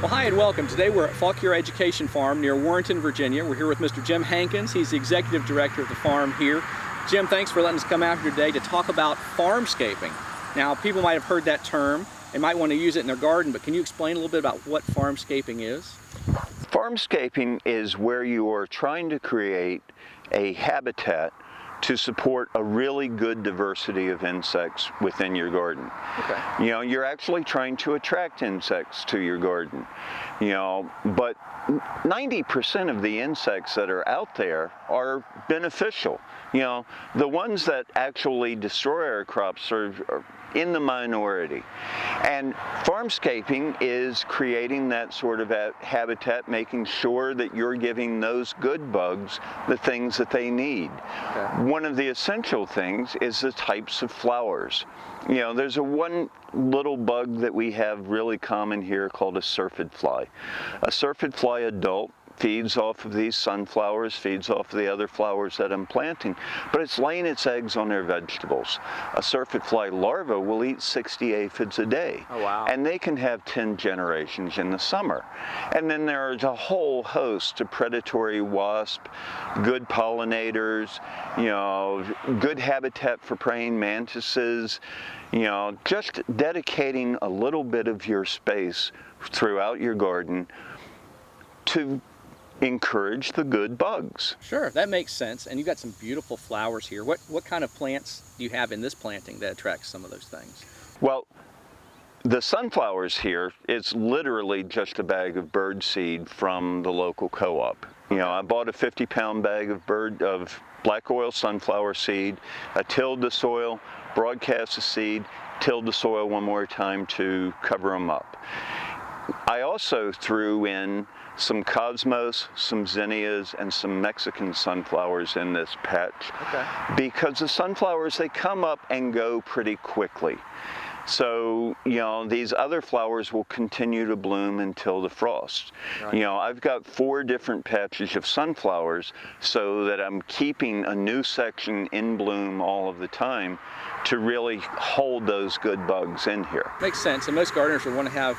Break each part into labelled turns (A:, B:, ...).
A: Well, hi and welcome. Today we're at Fauquier Education Farm near Warrenton, Virginia. We're here with Mr. Jim Hankins. He's the executive director of the farm here. Jim, thanks for letting us come out here today to talk about farmscaping. Now, people might have heard that term and might want to use it in their garden, but can you explain a little bit about what farmscaping is?
B: Farmscaping is where you are trying to create a habitat to support a really good diversity of insects within your garden.
A: Okay.
B: You know, you're actually trying to attract insects to your garden, you know, but 90% of the insects that are out there are beneficial. You know, the ones that actually destroy our crops are in the minority. And farmscaping is creating that sort of habitat, making sure that you're giving those good bugs the things that they need.
A: Okay.
B: One of the essential things is the types of flowers. You know, there's one little bug that we have really common here called a syrphid fly. A syrphid fly adult feeds off of these sunflowers, feeds off of the other flowers that I'm planting, but it's laying its eggs on their vegetables. A syrphid fly larva will eat 60 aphids a day.
A: Oh, wow.
B: And they can have 10 generations in the summer. And then there's a whole host of predatory wasp, good pollinators, you know, good habitat for praying mantises. You know, just dedicating a little bit of your space throughout your garden to encourage the good bugs.
A: Sure, that makes sense. And you've got some beautiful flowers here. What kind of plants do you have in this planting that attracts some of those things?
B: Well, the sunflowers here, it's literally just a bag of bird seed from the local co-op. You know, I bought a 50-pound bag of black oil sunflower seed. I tilled the soil, broadcast the seed, tilled the soil one more time to cover them up. I also threw in some cosmos, some zinnias, and some Mexican sunflowers in this patch.
A: Okay.
B: Because the sunflowers, they come up and go pretty quickly. So, you know, these other flowers will continue to bloom until the frost.
A: Right.
B: You know, I've got 4 different patches of sunflowers so that I'm keeping a new section in bloom all of the time to really hold those good bugs in here.
A: Makes sense, and most gardeners would want to have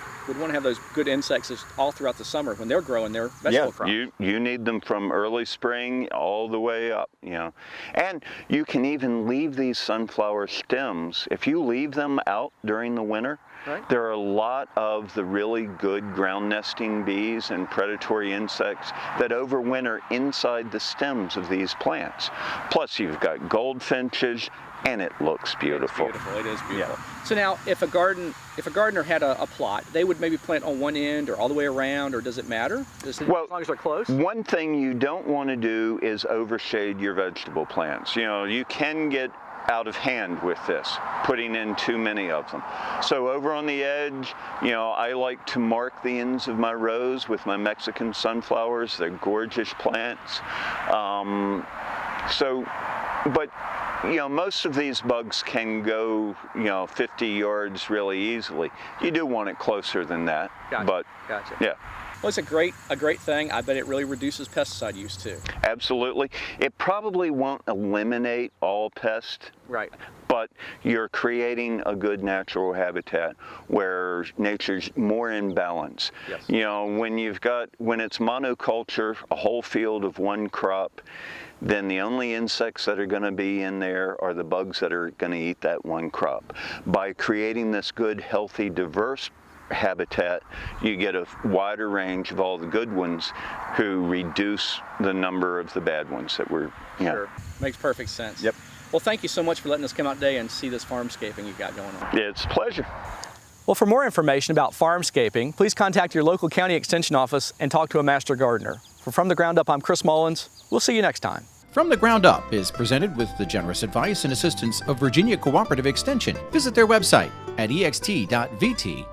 A: those good insects all throughout the summer when they're growing their vegetable crops.
B: You need them from early spring all the way up, you know. And you can even leave these sunflower stems. If you leave them out during the winter, right, there are a lot of the really good ground nesting bees and predatory insects that overwinter inside the stems of these plants. Plus you've got goldfinches, and it looks beautiful.
A: It's beautiful. It is beautiful.
B: Yeah.
A: So now, if a gardener had a plot, they would maybe plant on one end or all the way around, or does it matter?
B: Well,
A: as long as they're close?
B: One thing you don't want to do is overshade your vegetable plants. You know, you can get out of hand with this, putting in too many of them. So over on the edge, you know, I like to mark the ends of my rows with my Mexican sunflowers. They're gorgeous plants. But you know, most of these bugs can go, you know, 50 yards really easily. You do want it closer than that.
A: Gotcha.
B: But
A: Gotcha.
B: yeah.
A: Well, it's a great thing. I bet it really reduces pesticide use too.
B: Absolutely. It probably won't eliminate all pests.
A: Right.
B: But you're creating a good natural habitat where nature's more in balance.
A: Yes.
B: You know, when it's monoculture, a whole field of one crop, then the only insects that are going to be in there are the bugs that are going to eat that one crop. By creating this good, healthy, diverse habitat, you get a wider range of all the good ones who reduce the number of the bad ones that we're, you know.
A: Sure. Makes perfect sense.
B: Yep.
A: Well, thank you so much for letting us come out today and see this farmscaping you've got going on.
B: It's a pleasure.
A: Well, for more information about farmscaping, please contact your local county extension office and talk to a master gardener. For From the Ground Up, I'm Chris Mullins. We'll see you next time.
C: From the Ground Up is presented with the generous advice and assistance of Virginia Cooperative Extension. Visit their website at ext.vt.edu.